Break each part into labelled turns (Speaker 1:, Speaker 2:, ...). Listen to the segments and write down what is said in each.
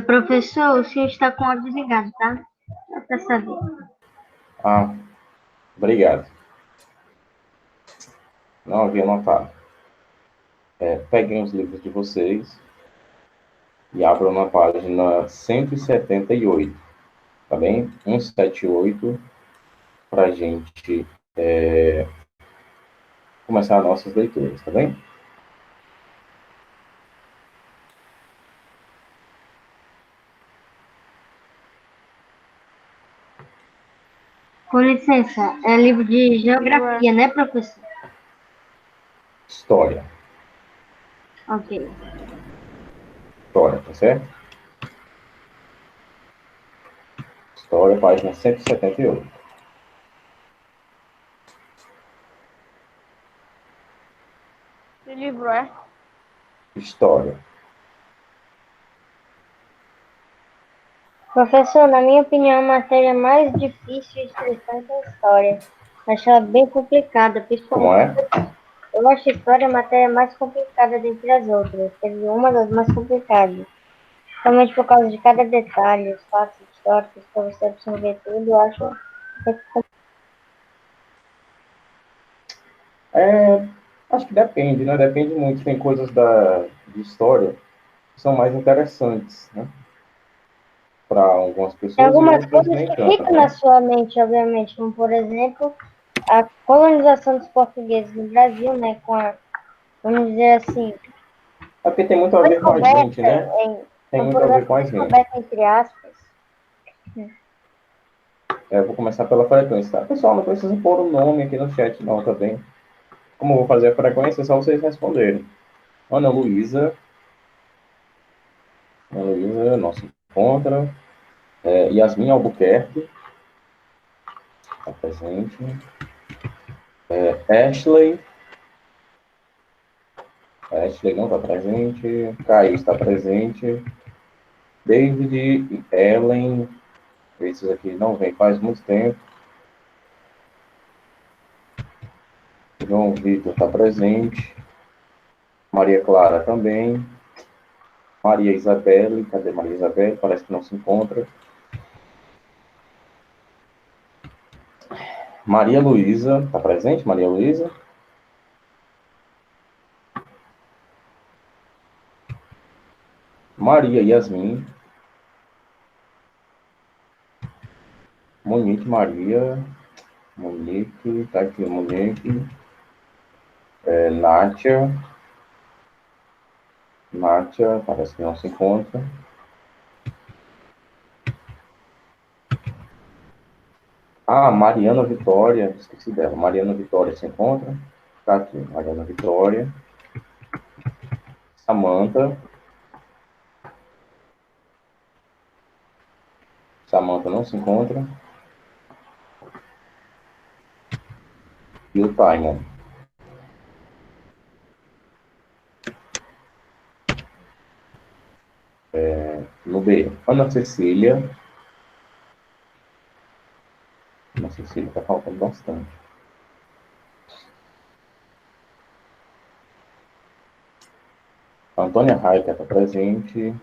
Speaker 1: Professor, o senhor está com o áudio desligado, tá? Só para saber.
Speaker 2: Ah, obrigado. Não havia notado. Peguem os livros de vocês e abram na página 178, tá bem? 178, para a gente começar nossas leituras, tá bem?
Speaker 1: Com licença, é livro de geografia, né, professor?
Speaker 2: História.
Speaker 1: Ok.
Speaker 2: História, tá certo? História, página 178.
Speaker 3: Que livro é?
Speaker 2: História.
Speaker 1: Professor, na minha opinião, a matéria mais difícil e estressante é a história. Acho ela bem complicada,
Speaker 2: Como
Speaker 1: principalmente.
Speaker 2: é?
Speaker 1: Eu acho a história a matéria mais complicada dentre as outras. Teve uma das mais complicadas. Principalmente por causa de cada detalhe, os fatos históricos, para você absorver tudo, eu acho.
Speaker 2: Acho que depende, né? Depende muito. Tem coisas de história que são mais interessantes, né? Para algumas
Speaker 1: Tem
Speaker 2: pessoas e
Speaker 1: algumas
Speaker 2: outras
Speaker 1: coisas
Speaker 2: nem
Speaker 1: que
Speaker 2: tanto,
Speaker 1: ficam na
Speaker 2: né?
Speaker 1: sua mente, obviamente, como por exemplo, a colonização dos portugueses no Brasil, né, vamos dizer assim,
Speaker 2: É porque tem muito a ver com a gente,
Speaker 1: descoberta,
Speaker 2: né? Tem
Speaker 1: vamos
Speaker 2: muito
Speaker 1: por
Speaker 2: a ver
Speaker 1: exemplo,
Speaker 2: com a gente.
Speaker 1: descoberta entre aspas.
Speaker 2: Eu vou começar pela frequência, tá? Pessoal, não precisa pôr o nome aqui no chat, não, também. Como eu vou fazer a frequência, é só vocês responderem. Ana Luísa. Ana Luísa, não se encontra. Yasmin Albuquerque, está presente. Ashley. Ashley não está presente. Caio está presente. David e Ellen. Esses aqui não vêm faz muito tempo. João Vitor está presente. Maria Clara também. Maria Isabelle. Cadê Maria Isabelle? Parece que não se encontra. Maria Luísa. Está presente, Maria Luísa? Maria Yasmin. Monique Maria. Monique. Tá aqui, Monique. Nátia. Nátia, parece que não se encontra. Ah, Mariana Vitória, esqueci dela. Mariana Vitória se encontra. Tá aqui, Mariana Vitória. Samanta. Samanta não se encontra. E o Taimon. No B, Ana Cecília. Ana Cecília tá faltando bastante. Antônia Raica está presente.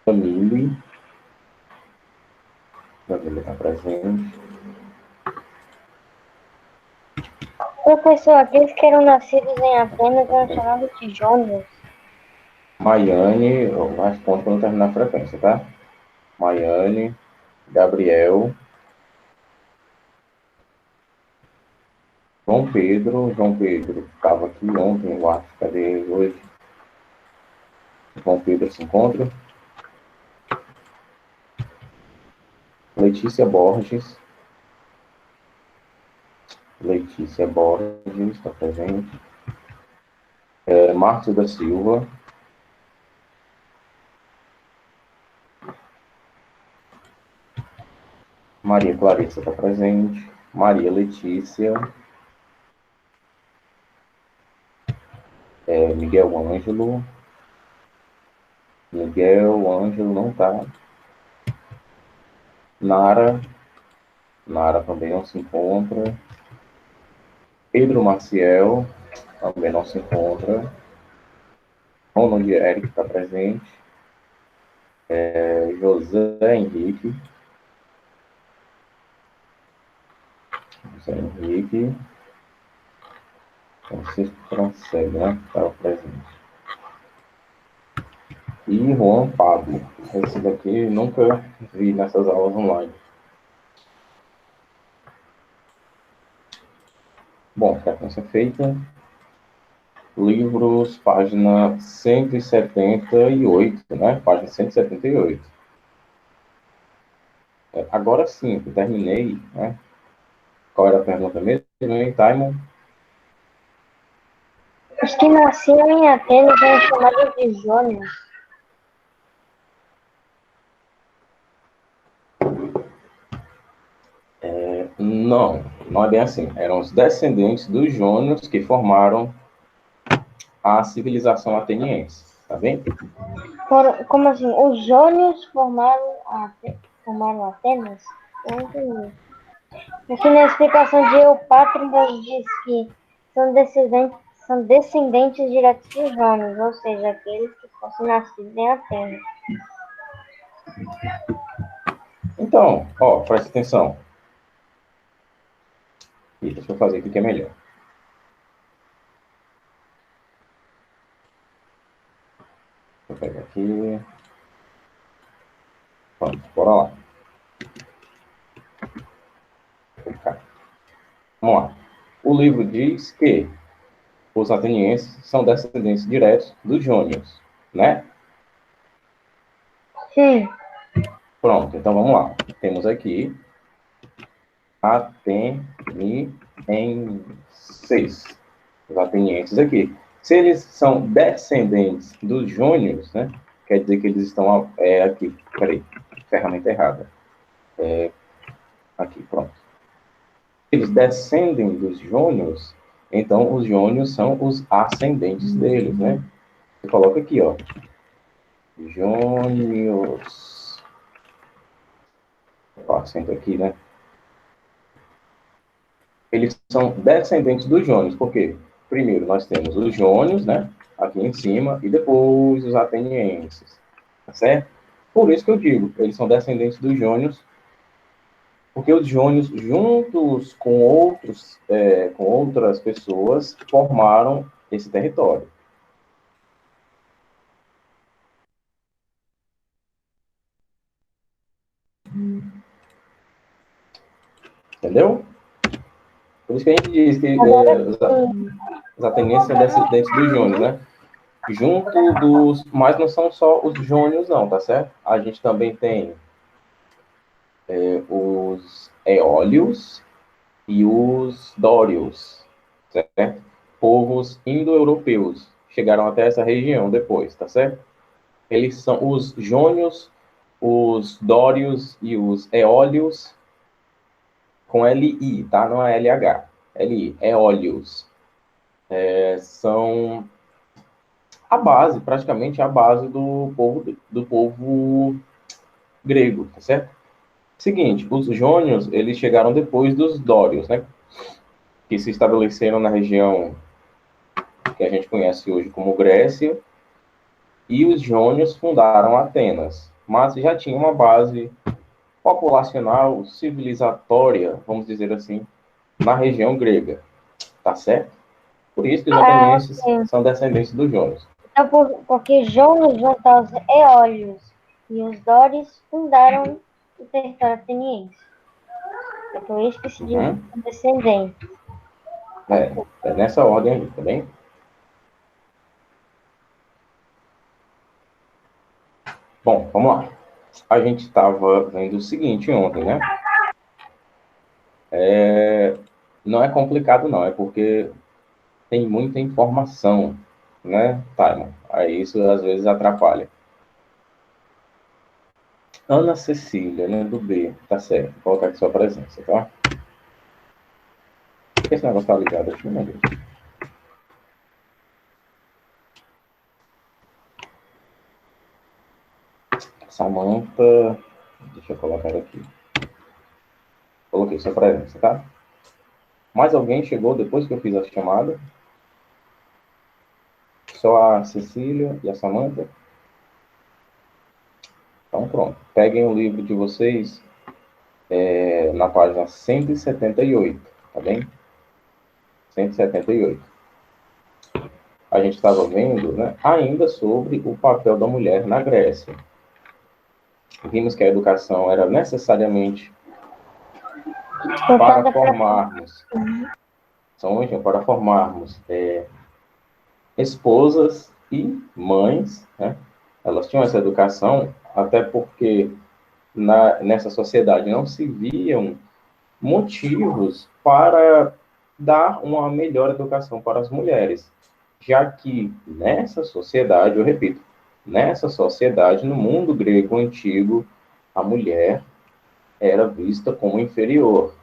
Speaker 2: Camille. Camille está presente.
Speaker 1: Professor, aqueles que eram nascidos em Atenas eram chamados de jônios.
Speaker 2: Maiane, eu respondo quando terminar a frequência, tá? Maiane, Gabriel, João Pedro estava aqui ontem, eu acho, cadê ele hoje? João Pedro se encontra. Letícia Borges. Letícia Borges está presente. Márcio da Silva. Maria Clarissa está presente. Maria Letícia. Miguel Ângelo. Miguel Ângelo não está. Nara. Nara também não se encontra. Pedro Maciel. Também não se encontra. Ronald Eric está presente. José Henrique. José Henrique. Francisco Francego, né? Estava presente. E Juan Pablo. Esse daqui nunca vi nessas aulas online. Bom, frequência feita. Livros, página 178, né? Página 178. Agora sim, eu terminei, né? Qual era a pergunta mesmo, hein, Taimon?
Speaker 1: Os que nasciam em Atenas eram chamados de jônios.
Speaker 2: Não, não é bem assim. Eram os descendentes dos jônios que formaram a civilização ateniense, tá bem?
Speaker 1: Como assim? Os jônios formaram Atenas? Eu não entendi. Aqui na explicação de Eupátrida diz que são descendentes diretos de jônios, ou seja, aqueles que fossem nascidos em Atenas.
Speaker 2: Então, ó, presta atenção. E deixa eu fazer aqui que é melhor. Vou pegar aqui. Pronto, bora lá. Vamos lá. O livro diz que os atenienses são descendentes diretos dos jônios, né?
Speaker 1: Sim.
Speaker 2: Pronto, então vamos lá. Temos aqui atenienses. Os atenienses aqui. Se eles são descendentes dos jônios, né? Quer dizer que eles estão aqui. Peraí, ferramenta errada. Aqui, pronto. Eles descendem dos jônios, então os jônios são os ascendentes deles, né? Você coloca aqui, ó. Jônios. Ó, acento aqui, né? Eles são descendentes dos jônios, por quê? Primeiro nós temos os jônios, né? Aqui em cima, e depois os atenienses, tá certo? Por isso que eu digo, eles são descendentes dos jônios, porque os jônios, juntos com com outras pessoas, formaram esse território. Entendeu? Por isso que a gente diz que os atenienses são descendentes dos jônios, né? Junto dos... Mas não são só os jônios, não, tá certo? A gente também tem os eólios e os dórios, certo? Povos indo-europeus chegaram até essa região depois, tá certo? Eles são os jônios, os dórios e os eólios com LI, tá? Não é LH. LI, eólios. São a base, praticamente a base do povo grego, tá certo? Seguinte, os jônios, eles chegaram depois dos dórios, né? Que se estabeleceram na região que a gente conhece hoje como Grécia, e os jônios fundaram Atenas, mas já tinha uma base populacional, civilizatória, vamos dizer assim, na região grega, tá certo? Por isso que os atenienses
Speaker 1: Sim.
Speaker 2: são descendentes dos jônios.
Speaker 1: Então, porque jônios junto aos eólios e os dórios fundaram o território ateniense. É por isso que se diz descendente.
Speaker 2: É nessa ordem aí, tá bem? Bom, vamos lá. A gente estava vendo o seguinte ontem, né? Não é complicado, não. É porque tem muita informação, né, Taimon? Aí isso às vezes atrapalha. Ana Cecília, né, do B. Tá certo. Vou colocar aqui sua presença, tá? Por que esse negócio tá ligado aqui, meu Deus? Samanta. Deixa eu colocar aqui. Coloquei sua presença, tá? Mais alguém chegou depois que eu fiz a chamada? Só a Cecília e a Samantha? Então, pronto. Peguem o livro de vocês na página 178, tá bem? 178. A gente estava vendo, né, ainda sobre o papel da mulher na Grécia. Vimos que a educação era necessariamente para formarmos, para formarmos esposas e mães, né? Elas tinham essa educação, até porque nessa sociedade não se viam motivos para dar uma melhor educação para as mulheres, já que nessa sociedade, eu repito, nessa sociedade, no mundo grego antigo, a mulher era vista como inferior,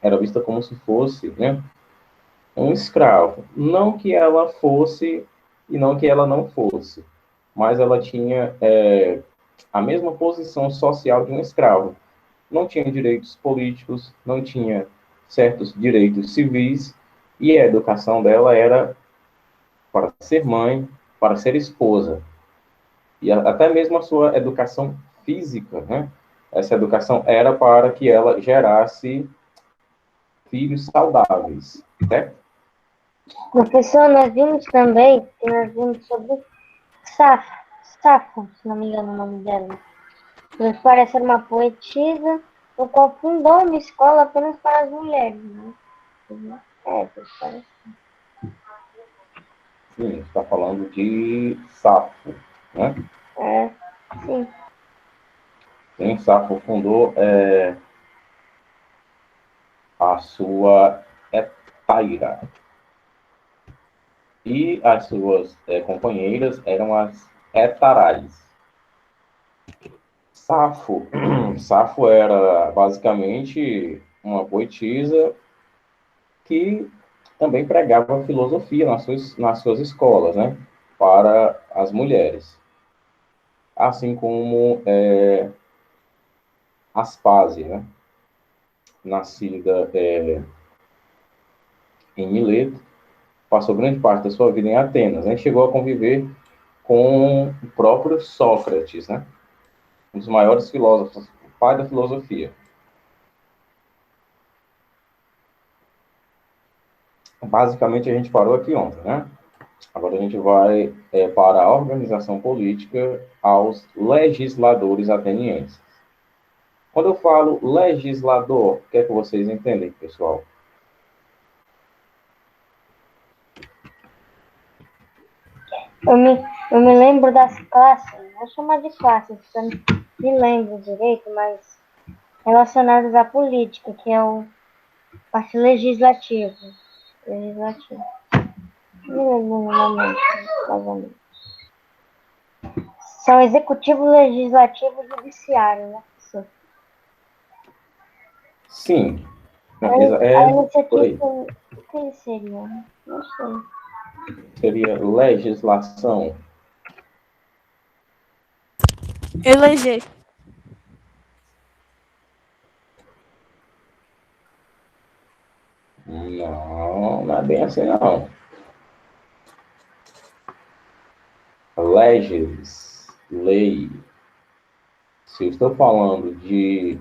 Speaker 2: era vista como se fosse, né, um escravo. Não que ela fosse e não que ela não fosse, mas ela tinha a mesma posição social de um escravo. Não tinha direitos políticos, não tinha certos direitos civis, e a educação dela era para ser mãe, para ser esposa. E até mesmo a sua educação física, né? Essa educação era para que ela gerasse filhos saudáveis, certo?
Speaker 1: Professor, nós vimos também, que nós vimos sobre Safo, se não me engano o nome dela. Ela parece ser uma poetisa, o qual fundou uma escola apenas para as mulheres, né? Parece.
Speaker 2: Sim, está falando de Safo, né?
Speaker 1: Sim.
Speaker 2: Sim, Safo fundou a sua Hetaira. E as suas companheiras eram as Hetarais. Safo era basicamente uma poetisa que também pregava filosofia nas suas escolas, né, para as mulheres. Assim como Aspásia, né, nascida em Mileto, passou grande parte da sua vida em Atenas, né, chegou a conviver com o próprio Sócrates, né, um dos maiores filósofos, o pai da filosofia. Basicamente, a gente parou aqui ontem, né? Agora a gente vai para a organização política aos legisladores atenienses. Quando eu falo legislador, o que é que vocês entendem, pessoal?
Speaker 1: Eu me lembro das classes, vou chamar de classes, porque eu não me lembro direito, mas relacionadas à política, que é o parte legislativo. Não lembro no momento, mais ou menos. São executivo, legislativo e judiciário, né, professor?
Speaker 2: Sim.
Speaker 1: A iniciativa,
Speaker 2: Por aí.
Speaker 1: o que seria? Não sei.
Speaker 2: Seria legislação.
Speaker 3: Eleger.
Speaker 2: Não, não é bem assim, não. Lei. Se eu estou falando de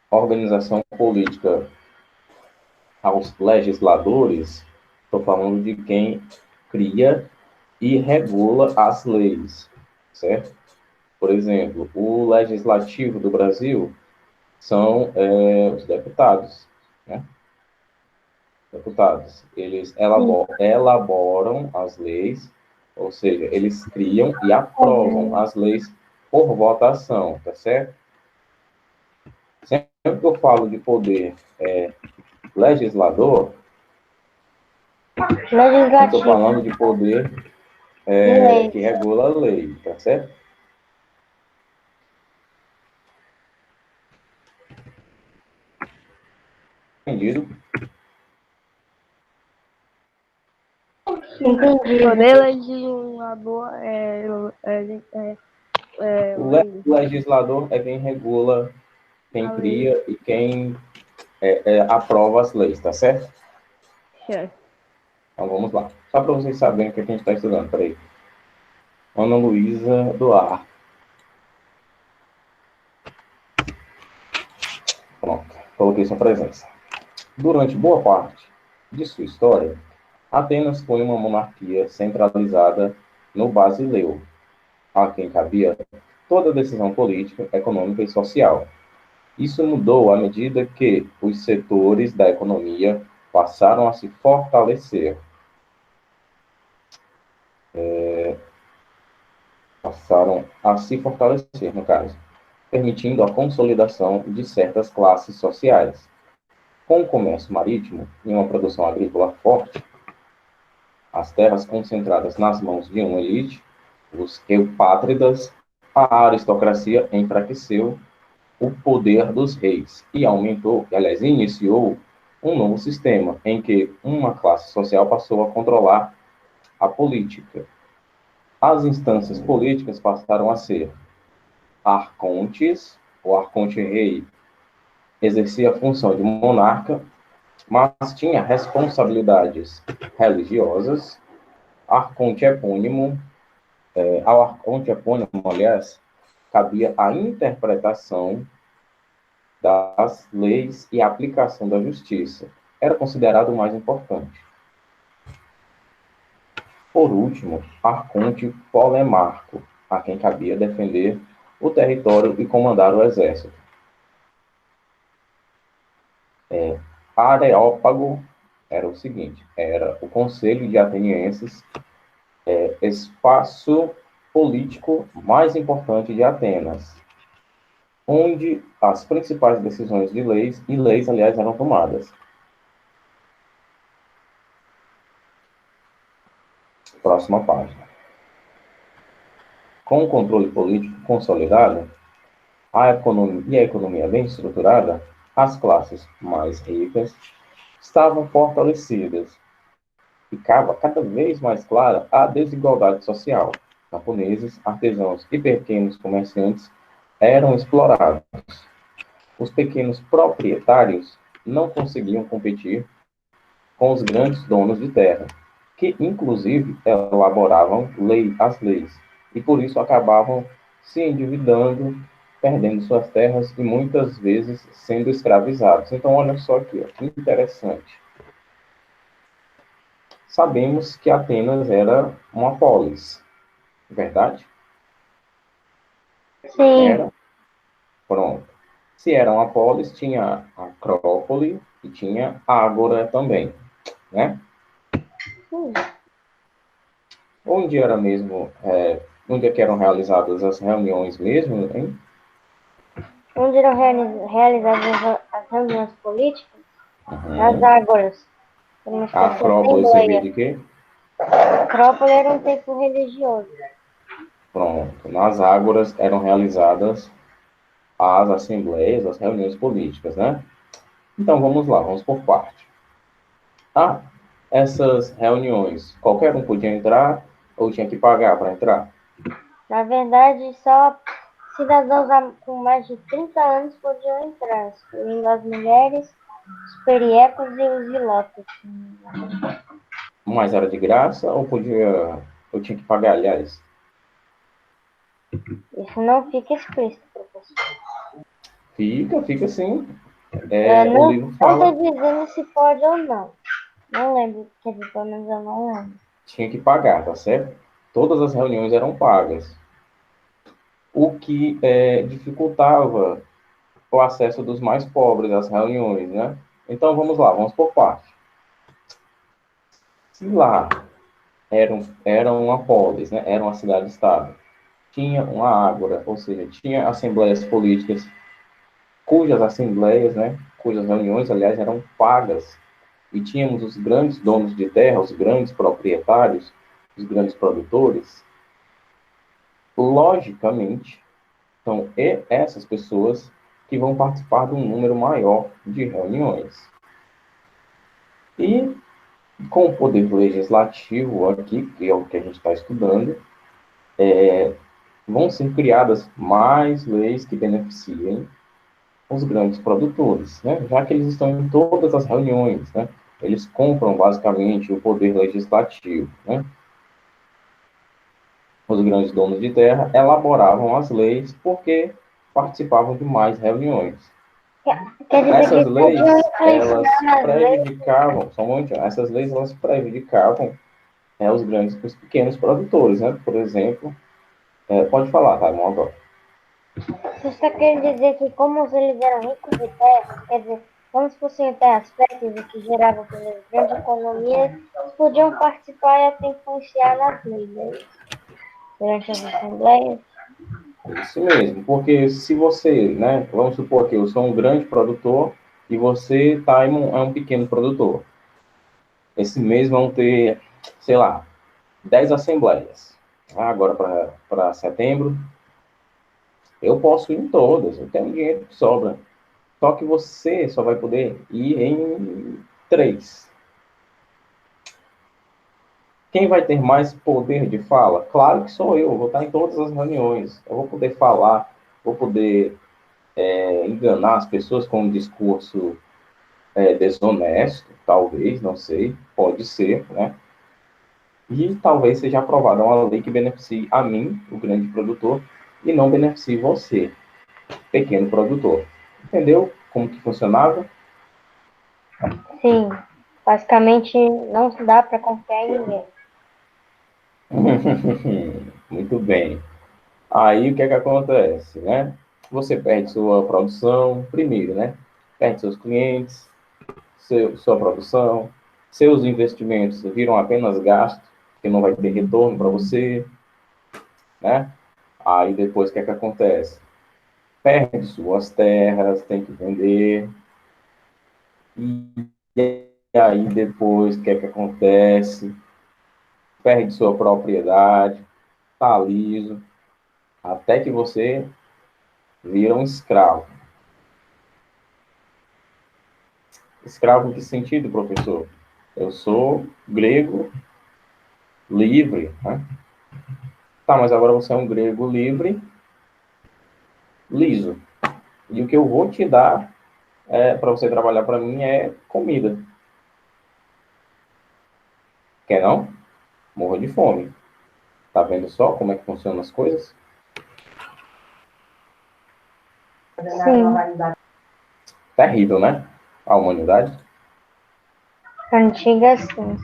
Speaker 2: organização política aos legisladores, estou falando de quem cria e regula as leis, certo? Por exemplo, o legislativo do Brasil são os deputados, né? Deputados, eles elaboram as leis, ou seja, eles criam e aprovam as leis por votação, tá certo? Sempre que eu falo de poder legislador, estou falando de poder que regula a lei, tá certo? Entendido?
Speaker 1: Entendi.
Speaker 3: Poder legislador
Speaker 2: O legislador é quem regula, quem cria e quem aprova as leis, tá certo?
Speaker 3: Certo.
Speaker 2: Então vamos lá. Só para vocês saberem o que a gente está estudando. Peraí. Ana Luísa Duarte. Pronto. Coloquei sua presença. Durante boa parte de sua história, Atenas foi uma monarquia centralizada no Basileu, a quem cabia toda decisão política, econômica e social. Isso mudou à medida que os setores da economia passaram a se fortalecer. No caso, permitindo a consolidação de certas classes sociais. Com o comércio marítimo e uma produção agrícola forte, as terras concentradas nas mãos de uma elite, os eupátridas, a aristocracia enfraqueceu o poder dos reis e aumentou, aliás, iniciou um novo sistema em que uma classe social passou a controlar a política. As instâncias políticas passaram a ser arcontes, o arconte-rei exercia a função de monarca, mas tinha responsabilidades religiosas. Arconte epônimo, ao arconte epônimo, aliás, cabia a interpretação das leis e a aplicação da justiça. Era considerado o mais importante. Por último, arconte polemarco, a quem cabia defender o território e comandar o exército. Areópago era o seguinte, era o conselho de atenienses, espaço político mais importante de Atenas, onde as principais decisões de leis, e leis, aliás, eram tomadas. Próxima página. Com o controle político consolidado, a economia bem estruturada, as classes mais ricas estavam fortalecidas. Ficava cada vez mais clara a desigualdade social. Camponeses, artesãos e pequenos comerciantes eram explorados. Os pequenos proprietários não conseguiam competir com os grandes donos de terra, que inclusive elaboravam as leis, e por isso acabavam se endividando, perdendo suas terras e muitas vezes sendo escravizados. Então, olha só aqui, ó, que interessante. Sabemos que Atenas era uma polis, verdade?
Speaker 1: Sim.
Speaker 2: Era. Pronto. Se era uma polis, tinha a Acrópole e tinha a Ágora também, né?
Speaker 1: Sim.
Speaker 2: Onde era mesmo, onde é que eram realizadas as reuniões mesmo, hein?
Speaker 1: Onde eram realizadas as reuniões políticas? Nas
Speaker 2: Uhum.
Speaker 1: ágoras.
Speaker 2: A Acrópole servia de quê?
Speaker 1: A Acrópole era um templo religioso.
Speaker 2: Pronto. Nas ágoras eram realizadas as assembleias, as reuniões políticas, né? Então, vamos lá, vamos por parte. Essas reuniões, qualquer um podia entrar ou tinha que pagar para entrar?
Speaker 1: Na verdade, só cidadãos com mais de 30 anos podiam entrar, excluindo as mulheres, os periecos e os ilotas.
Speaker 2: Mas era de graça ou tinha que pagar, aliás?
Speaker 1: Isso não fica explícito, professor.
Speaker 2: Fica sim. O
Speaker 1: Não
Speaker 2: livro
Speaker 1: estou
Speaker 2: fala.
Speaker 1: dizendo se pode ou não. Não lembro, quer dizer, pelo menos eu não lembro.
Speaker 2: Tinha que pagar, tá certo? Todas as reuniões eram pagas. O que dificultava o acesso dos mais pobres às reuniões, né? Então, vamos lá, vamos por parte. Se lá era uma polis, né? Era uma cidade-estado, tinha uma ágora, ou seja, tinha assembleias políticas, cujas assembleias, né? Cujas reuniões, aliás, eram pagas, e tínhamos os grandes donos de terra, os grandes proprietários, os grandes produtores. Logicamente, são essas pessoas que vão participar de um número maior de reuniões. E com o poder legislativo aqui, que é o que a gente está estudando, vão ser criadas mais leis que beneficiem os grandes produtores, né? Já que eles estão em todas as reuniões, né? eles compram basicamente o poder legislativo, né? Os grandes donos de terra elaboravam as leis porque participavam de mais reuniões.
Speaker 1: Quer dizer
Speaker 2: Essas
Speaker 1: que podiam
Speaker 2: leis, elas
Speaker 1: influenciar nas leis.
Speaker 2: prejudicavam, só um momentinho, essas leis, elas prejudicavam os grandes e os pequenos produtores, né? Por exemplo, pode falar, tá, irmão, agora.
Speaker 1: Você está querendo dizer que como eles eram ricos de terra, quer dizer, como se fossem terras férteis que geravam pelas grandes economias, eles podiam participar e até influenciar nas leis, né? Durante as assembleias.
Speaker 2: Isso mesmo, porque se você, né, vamos supor que eu sou um grande produtor e você, tá, é um pequeno produtor. Esse mês vão ter, sei lá, 10 assembleias. Agora para setembro, eu posso ir em todas, eu tenho dinheiro que sobra. Só que você só vai poder ir em 3. Quem vai ter mais poder de fala? Claro que sou eu vou estar em todas as reuniões. Eu vou poder falar, vou poder enganar as pessoas com um discurso desonesto, talvez, não sei, pode ser, né? E talvez seja aprovada uma lei que beneficie a mim, o grande produtor, e não beneficie você, pequeno produtor. Entendeu como que funcionava?
Speaker 1: Sim, basicamente não dá para confiar em ninguém.
Speaker 2: Muito bem. Aí o que é que acontece, né? Você perde sua produção, primeiro, né? Perde seus clientes, sua produção, seus investimentos viram apenas gastos, que não vai ter retorno para você, né? Aí depois o que é que acontece? Perde suas terras, tem que vender. E aí depois o que é que acontece? Perde sua propriedade, tá liso, até que você vira um escravo. Escravo em que sentido, professor? Eu sou grego livre, né? Tá, mas agora você é um grego livre, liso. E o que eu vou te dar para você trabalhar para mim é comida. Quer não? Morra de fome. Tá vendo só como é que funcionam as coisas?
Speaker 1: Sim,
Speaker 2: Terrível, né? A humanidade.
Speaker 1: antiga sim.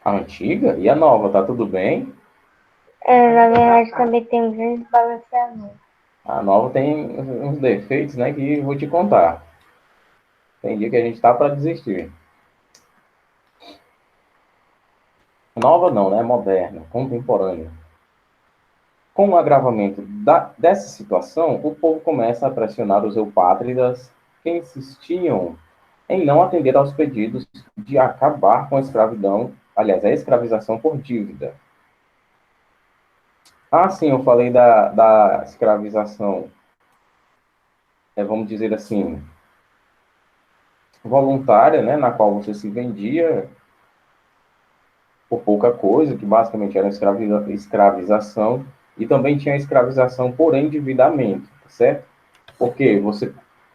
Speaker 2: A antiga e a nova, tá tudo bem?
Speaker 1: Na verdade também tem um grande balanceamento.
Speaker 2: A nova tem uns defeitos, né, que vou te contar. Tem dia que a gente tá para desistir. Nova não, né? Moderna, contemporânea. Com o agravamento dessa situação, o povo começa a pressionar os eupátridas que insistiam em não atender aos pedidos de acabar com a escravidão, aliás, a escravização por dívida. Ah, sim, eu falei da escravização, vamos dizer assim, voluntária, né, na qual você se vendia por pouca coisa, que basicamente era escravização, e também tinha a escravização por endividamento, certo? Porque você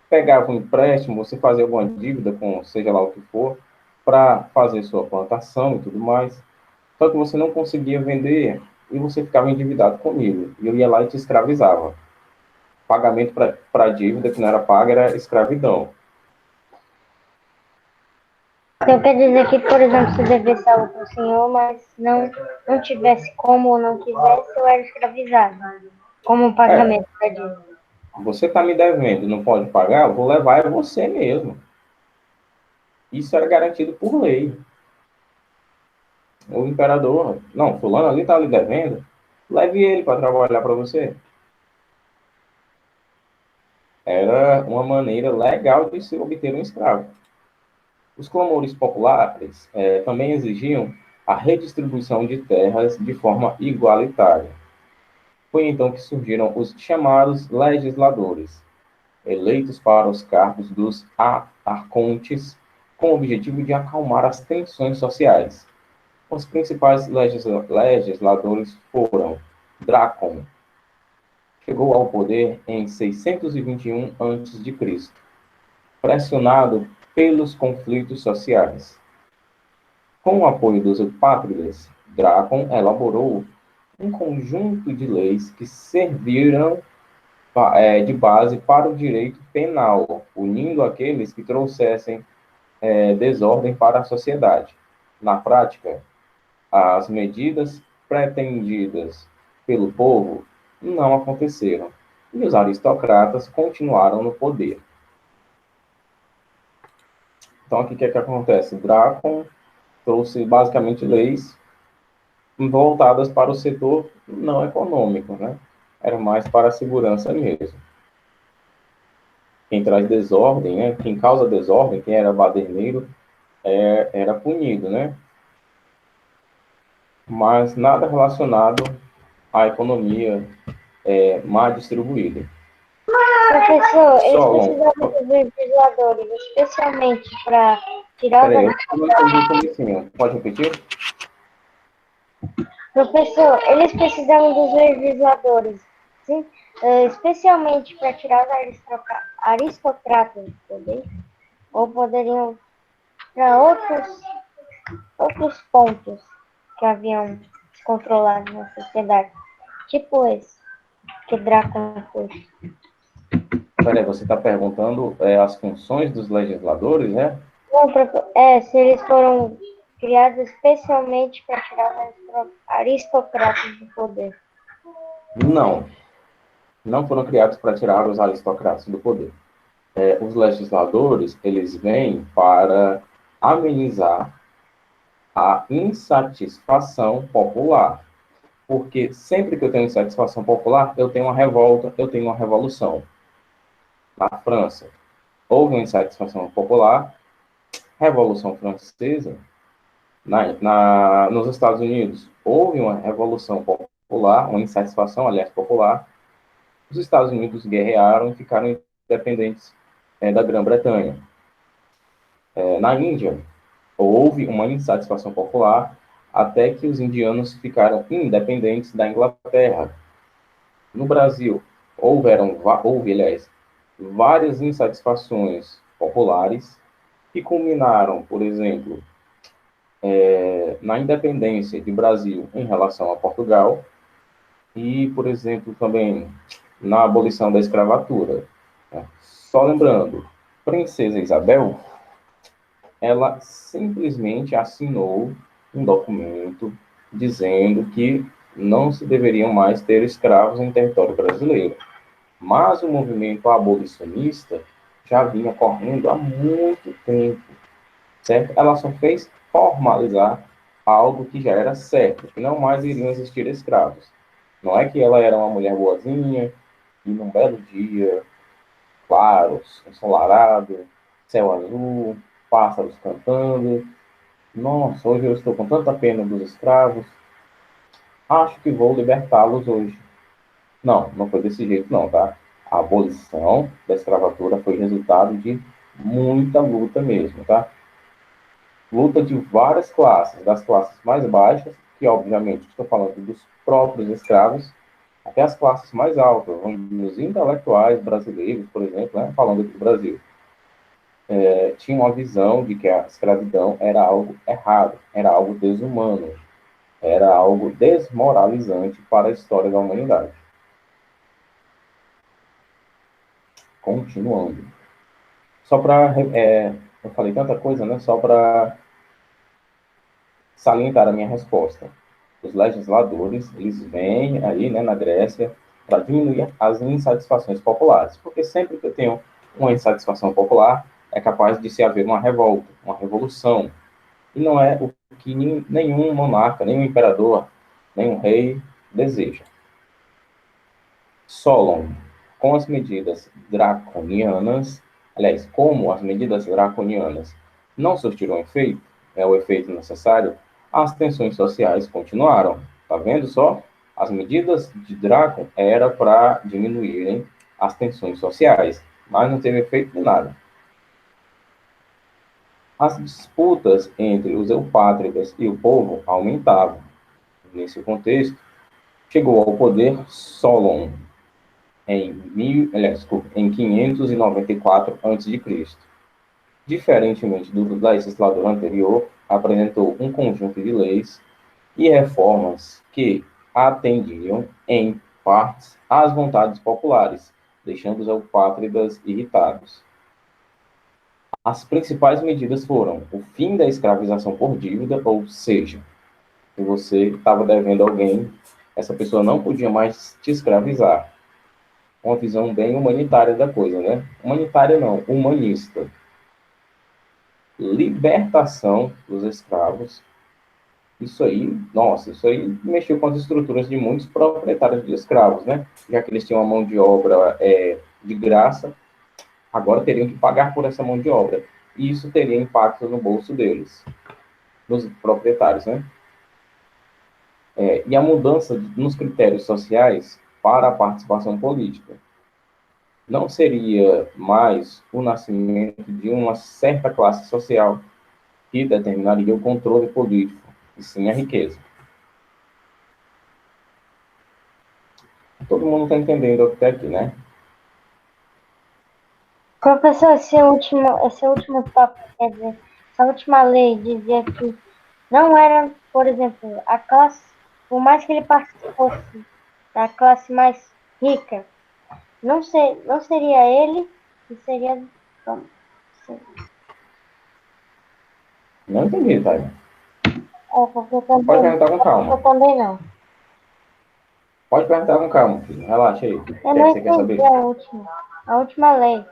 Speaker 2: pegava um empréstimo, você fazia alguma dívida com seja lá o que for, para fazer sua plantação e tudo mais, só que você não conseguia vender e você ficava endividado comigo. E eu ia lá e te escravizava. Pagamento para dívida que não era paga era escravidão.
Speaker 1: Então quer dizer que, por exemplo, se devesse algo para o senhor, mas não tivesse como ou não quisesse, eu era escravizado. Como um
Speaker 2: É,
Speaker 1: pagamento da dívida.
Speaker 2: você está me devendo, não pode pagar, eu vou levar é você mesmo. Isso era garantido por lei. O imperador, não, fulano ali está lhe devendo, leve ele para trabalhar para você. Era uma maneira legal de se obter um escravo. Os clamores populares também exigiam a redistribuição de terras de forma igualitária. Foi então que surgiram os chamados legisladores, eleitos para os cargos dos arcontes, com o objetivo de acalmar as tensões sociais. Os principais legisladores foram Drácon, chegou ao poder em 621 a.C., pressionado pelos conflitos sociais. Com o apoio dos eupátridas, Drácon elaborou um conjunto de leis que serviram de base para o direito penal, unindo aqueles que trouxessem desordem para a sociedade. Na prática, as medidas pretendidas pelo povo não aconteceram e os aristocratas continuaram no poder. Então, aqui o que é que acontece? Drácon trouxe basicamente leis voltadas para o setor não econômico, né? Era mais para a segurança mesmo. Quem traz desordem, né? Quem causa desordem, quem era baderneiro, era punido, né? Mas nada relacionado à economia mal distribuída.
Speaker 1: Professor, eles
Speaker 2: Solon,
Speaker 1: precisavam dos legisladores, especialmente para tirar os
Speaker 2: peraí, eu não entendi o comecinho. Pode repetir?
Speaker 1: Professor, eles precisavam dos legisladores, sim, especialmente para tirar os aristocratas do poder, ou poderiam para outros pontos que haviam descontrolado na sociedade, tipo esse que Drácula fez.
Speaker 2: Peraí, você está perguntando as funções dos legisladores, né?
Speaker 1: Não, se eles foram criados especialmente para tirar os aristocratas do poder.
Speaker 2: Não, não foram criados para tirar os aristocratas do poder. Os legisladores, eles vêm para amenizar a insatisfação popular. Porque sempre que eu tenho insatisfação popular, eu tenho uma revolta, eu tenho uma revolução. Na França, houve uma insatisfação popular, Revolução Francesa. Nos Estados Unidos, houve uma revolução popular, uma insatisfação, aliás, popular. Os Estados Unidos guerrearam e ficaram independentes da Grã-Bretanha. Na Índia, houve uma insatisfação popular até que os indianos ficaram independentes da Inglaterra. No Brasil, houve, aliás, várias insatisfações populares que culminaram, por exemplo, na independência do Brasil em relação a Portugal e, por exemplo, também na abolição da escravatura. Né? Só lembrando, Princesa Isabel, ela simplesmente assinou um documento dizendo que não se deveriam mais ter escravos em território brasileiro. Mas o movimento abolicionista já vinha correndo há muito tempo, certo? Ela só fez formalizar algo que já era certo, que não mais iriam existir escravos. Não é que ela era uma mulher boazinha e num belo dia, claro, ensolarado, céu azul, pássaros cantando. Nossa, hoje eu estou com tanta pena dos escravos. Acho que vou libertá-los hoje. Não, não foi desse jeito não, tá? A abolição da escravatura foi resultado de muita luta mesmo, tá? Luta de várias classes, das classes mais baixas, que obviamente estou falando dos próprios escravos, até as classes mais altas, onde os intelectuais brasileiros, por exemplo, né, falando aqui do Brasil, tinham uma visão de que a escravidão era algo errado, era algo desumano, era algo desmoralizante para a história da humanidade. Continuando. Só para... eu falei tanta coisa, né? Só para salientar a minha resposta. Os legisladores, eles vêm aí, né, na Grécia, para diminuir as insatisfações populares. Porque sempre que eu tenho uma insatisfação popular, é capaz de se haver uma revolta, uma revolução. E não é o que nenhum monarca, nenhum imperador, nenhum rei deseja. Solon, com as medidas draconianas, aliás, como as medidas draconianas não surtiram efeito, o efeito necessário, as tensões sociais continuaram. Tá vendo só? As medidas de Drácon era para diminuírem as tensões sociais, mas não teve efeito de nada. As disputas entre os eupátridas e o povo aumentavam. Nesse contexto, chegou ao poder Solon, em 594 a.C. Diferentemente do legislador anterior, apresentou um conjunto de leis e reformas que atendiam, em partes, às vontades populares, deixando os eupátridas irritados. As principais medidas foram o fim da escravização por dívida, ou seja, se você estava devendo alguém, essa pessoa não podia mais te escravizar. Uma visão bem humanitária da coisa, né? Humanitária não, humanista. Libertação dos escravos. Isso aí, nossa, isso aí mexeu com as estruturas de muitos proprietários de escravos, né? Já que eles tinham uma mão de obra de graça, agora teriam que pagar por essa mão de obra. E isso teria impacto no bolso deles, dos proprietários, né? E a mudança nos critérios sociais para a participação política. Não seria mais o nascimento de uma certa classe social que determinaria o controle político, e sim a riqueza. Todo mundo está entendendo até aqui, né?
Speaker 1: Professor, esse último tópico, quer dizer, essa última lei dizia que não era, por exemplo, a classe, por mais que ele fosse da classe mais rica, não seria ele que seria.
Speaker 2: Não entendi, Thay.
Speaker 1: Porque eu
Speaker 2: Pode
Speaker 1: também,
Speaker 2: perguntar com calma.
Speaker 1: eu também não.
Speaker 2: Pode perguntar com calma, filho. Relaxa aí. O que
Speaker 1: Eu
Speaker 2: é
Speaker 1: não
Speaker 2: que você quer
Speaker 1: entendi
Speaker 2: saber?
Speaker 1: a última lei.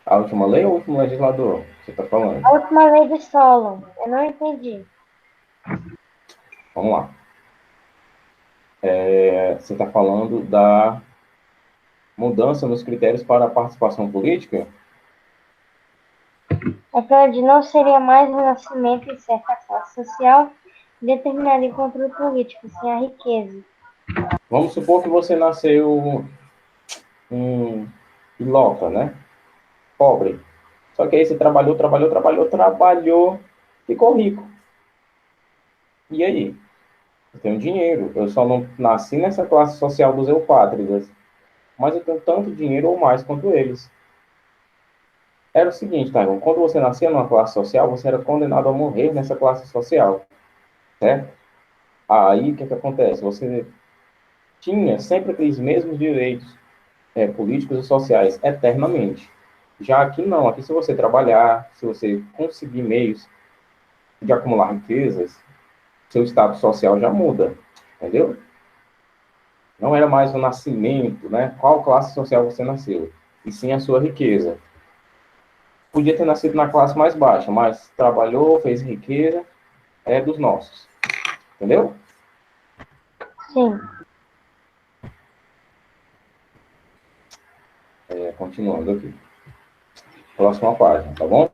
Speaker 2: A última lei ou o último legislador que você está falando?
Speaker 1: A última lei de Solon. Eu não entendi.
Speaker 2: Vamos lá. Você está falando da mudança nos critérios para a participação política?
Speaker 1: É que onde não seria mais o nascimento em certa classe social que determinaria o controle político, sim a riqueza.
Speaker 2: Vamos supor que você nasceu um pilota, né? Pobre. Só que aí você trabalhou, ficou rico. E aí? Eu tenho dinheiro. Eu só não nasci nessa classe social dos eupátridas. Mas eu tenho tanto dinheiro ou mais quanto eles. Era o seguinte, tá, irmão? Quando você nascia numa classe social, você era condenado a morrer nessa classe social, certo? Aí, o que acontece? Você tinha sempre aqueles mesmos direitos políticos e sociais eternamente. Já aqui não. Aqui, se você trabalhar, se você conseguir meios de acumular riquezas, seu status social já muda, entendeu? Não era mais o nascimento, né? Qual classe social você nasceu, e sim a sua riqueza. Podia ter nascido na classe mais baixa, mas trabalhou, fez riqueza, é dos nossos. Entendeu?
Speaker 1: Sim.
Speaker 2: Continuando aqui. Próxima página, tá bom?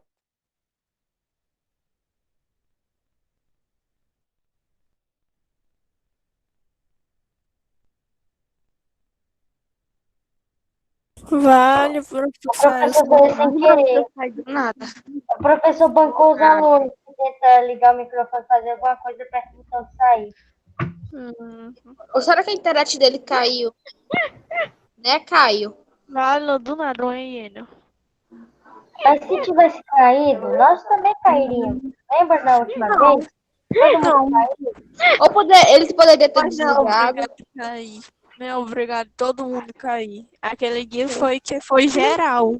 Speaker 3: Vale,
Speaker 1: O
Speaker 3: professor.
Speaker 1: professor fez sem querer.
Speaker 3: Não sai do nada.
Speaker 1: O professor bancou os alunos que tentam ligar o microfone, fazer alguma coisa perto do botão de sair.
Speaker 3: Hum.
Speaker 4: Ou será que a internet dele caiu? Né, Caio?
Speaker 3: Vale, do nada, um hieno.
Speaker 1: Mas se tivesse caído, nós também cairíamos. Lembra da última
Speaker 3: Não,
Speaker 1: vez? Todo mundo
Speaker 3: não,
Speaker 1: caiu.
Speaker 4: Ele poderia ter
Speaker 3: mas não é
Speaker 4: desligado.
Speaker 3: obrigado a cair. Não é obrigado todo mundo cair. Aquele dia foi geral.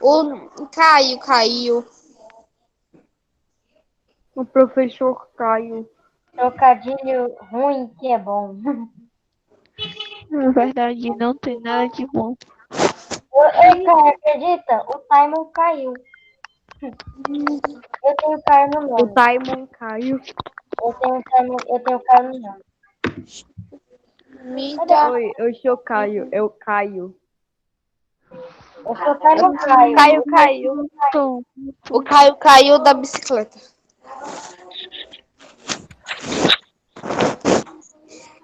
Speaker 4: O Caio caiu.
Speaker 3: O professor Caio.
Speaker 1: Trocadilho ruim que é bom.
Speaker 3: Na verdade, não tem nada de bom.
Speaker 1: Ei, cara, acredita? O Simon caiu. Eu tenho Caio no
Speaker 3: O
Speaker 1: nome.
Speaker 3: Simon Caio.
Speaker 1: Eu tenho Caio no nome.
Speaker 4: Me
Speaker 1: Cadê?
Speaker 4: dá.
Speaker 5: Oi, eu sou Caio, eu caio.
Speaker 1: Eu sou Simon Caio.
Speaker 4: Caio caiu.
Speaker 3: Tom.
Speaker 4: O Caio caiu da bicicleta.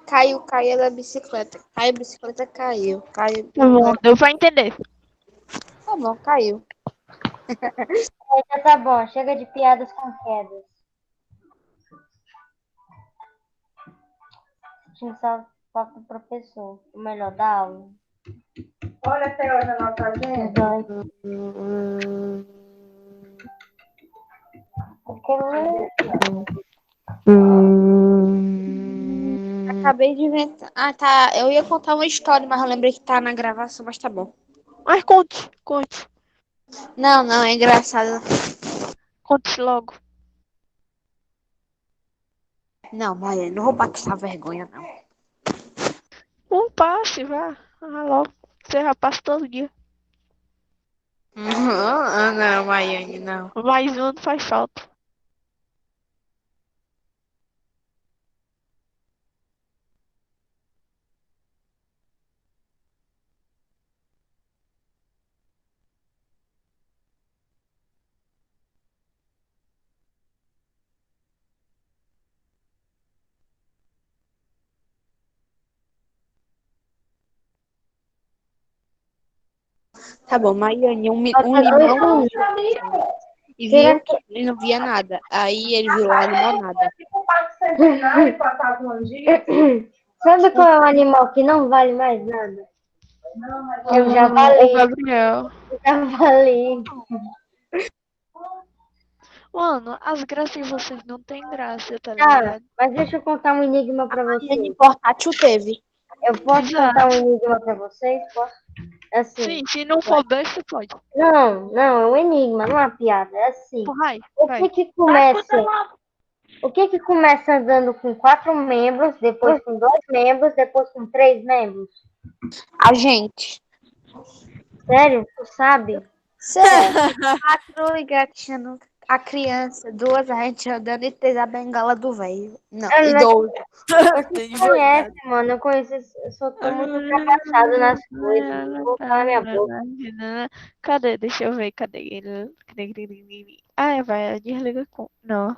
Speaker 4: Caiu da bicicleta. Caiu, a bicicleta caiu. Caiu.
Speaker 3: Tá bom, deu pra entender.
Speaker 4: Tá bom, caiu.
Speaker 1: Já tá bom, chega de piadas com quedas. Sentindo só falta do professor, o melhor da aula. Olha até hoje a nossa agenda.
Speaker 4: Acabei de inventar. Ah, tá. Eu ia contar uma história, mas eu lembrei que tá na gravação, mas tá bom.
Speaker 3: Mas conte, conte.
Speaker 4: Não, não, é engraçado.
Speaker 3: Conte logo.
Speaker 4: Não, Maia, não vou passar vergonha, não.
Speaker 3: Um passe, vá. Ah, logo. Você já passa todo dia.
Speaker 4: Ah, não, Maiane, não.
Speaker 3: Mais um não faz falta.
Speaker 4: Tá bom, Maiane, um
Speaker 1: Falta
Speaker 4: limão
Speaker 1: 2 minutos.
Speaker 4: e
Speaker 1: Será
Speaker 4: viu que ele não via nada. Aí ele viu lá a limonada.
Speaker 1: Sabe qual é o animal que não vale mais nada? É o
Speaker 3: O
Speaker 1: javali.
Speaker 3: Gabriel.
Speaker 1: O javali.
Speaker 3: Mano, as graças de vocês não tem graça, tá
Speaker 1: Tá,
Speaker 3: ligado?
Speaker 1: mas deixa eu contar um enigma pra
Speaker 4: Maiane
Speaker 1: vocês.
Speaker 4: portátil teve.
Speaker 1: Eu posso
Speaker 3: Já.
Speaker 1: contar um enigma pra vocês? Posso? Assim.
Speaker 3: Sim, se não for besta, pode.
Speaker 1: Não, é um enigma, não é uma piada. É assim.
Speaker 3: Vai,
Speaker 1: O
Speaker 3: vai.
Speaker 1: que que começa? O que que começa andando com 4 membros, depois com 2 membros, depois com 3 membros?
Speaker 4: A gente.
Speaker 1: Sério? Tu sabe?
Speaker 4: Sério, 4 engatinhando a criança, 2 a gente andando e 3 a bengala do velho. Não,
Speaker 1: Eu não
Speaker 4: idoso.
Speaker 1: Você conhece, mano. Eu conheço, eu só tô muito ultrapassado nas coisas. Vou calar minha boca.
Speaker 3: Cadê? Deixa eu ver, cadê ele? Ai, vai, desliga com. Não.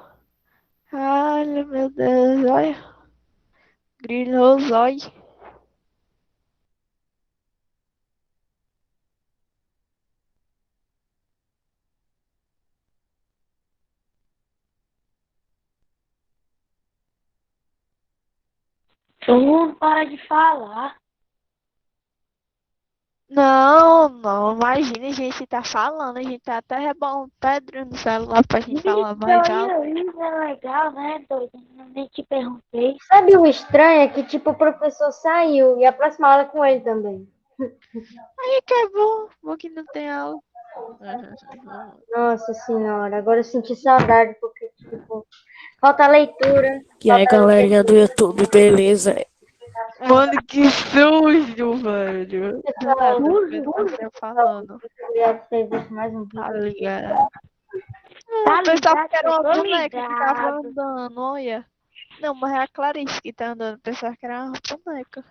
Speaker 3: Ai, meu Deus, olha. Grilou os olhos.
Speaker 6: Todo mundo para de falar.
Speaker 3: Não, não, imagina, a gente tá falando, a gente tá até rebolando pedra no celular pra gente falar mais alto.
Speaker 6: Isso é legal, né, doido? Nem te perguntei.
Speaker 1: Sabe o estranho é que, tipo, o professor saiu e a próxima aula é com ele também.
Speaker 3: Aí que é bom, bom que não tem aula.
Speaker 1: Nossa senhora, agora eu senti saudade porque, tipo, falta leitura.
Speaker 6: E aí, galerinha do YouTube, beleza?
Speaker 3: Mano, que sujo, velho. Do nada, você falando,
Speaker 1: Obrigado por ter visto mais um vídeo.
Speaker 3: tá ligado?
Speaker 6: Tá
Speaker 3: O pessoal
Speaker 6: ligado,
Speaker 3: que era uma
Speaker 6: eu tô
Speaker 3: boneca que tava
Speaker 6: ligado.
Speaker 3: andando, olha. Não, mas é a Clarice que tá andando, o pessoal que era uma boneca.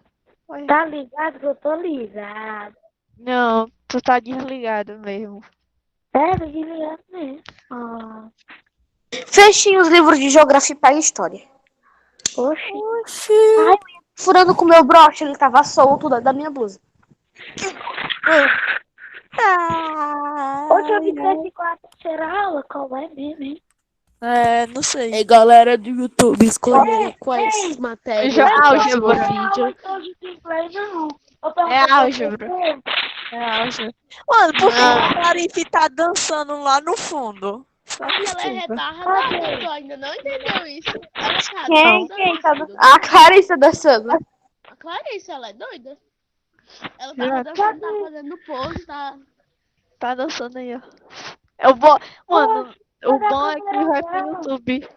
Speaker 3: Olha.
Speaker 6: Tá ligado que eu tô ligado.
Speaker 3: Não, tu tá desligado mesmo.
Speaker 6: É, tô ligado mesmo. Ah,
Speaker 4: Fechem os livros de geografia para história.
Speaker 6: oxi.
Speaker 4: Furando com o meu broche, ele tava solto da minha blusa.
Speaker 6: Hoje eu vi 34 será aula, qual é mesmo, hein?
Speaker 3: É, não sei.
Speaker 6: Ei, galera do YouTube, escolhe quais matérias
Speaker 3: Já
Speaker 6: do próximo
Speaker 3: álgebra.
Speaker 6: vídeo.
Speaker 1: Hoje tem inglês, não.
Speaker 3: É álgebra. É álgebra. Mano, por que a Clarice tá dançando lá no fundo? Só me
Speaker 6: Ela é
Speaker 3: explica.
Speaker 6: retardada, tu ainda não entendeu isso. Ela tá
Speaker 4: Quem tá
Speaker 6: dançando.
Speaker 4: A Clarice dançando.
Speaker 6: A Clarice, ela é doida. Ela
Speaker 3: Já.
Speaker 6: tava dançando, tá fazendo pose, tá...
Speaker 3: Tá dançando aí, ó. Eu vou. Mano, o bom é que vai pro YouTube.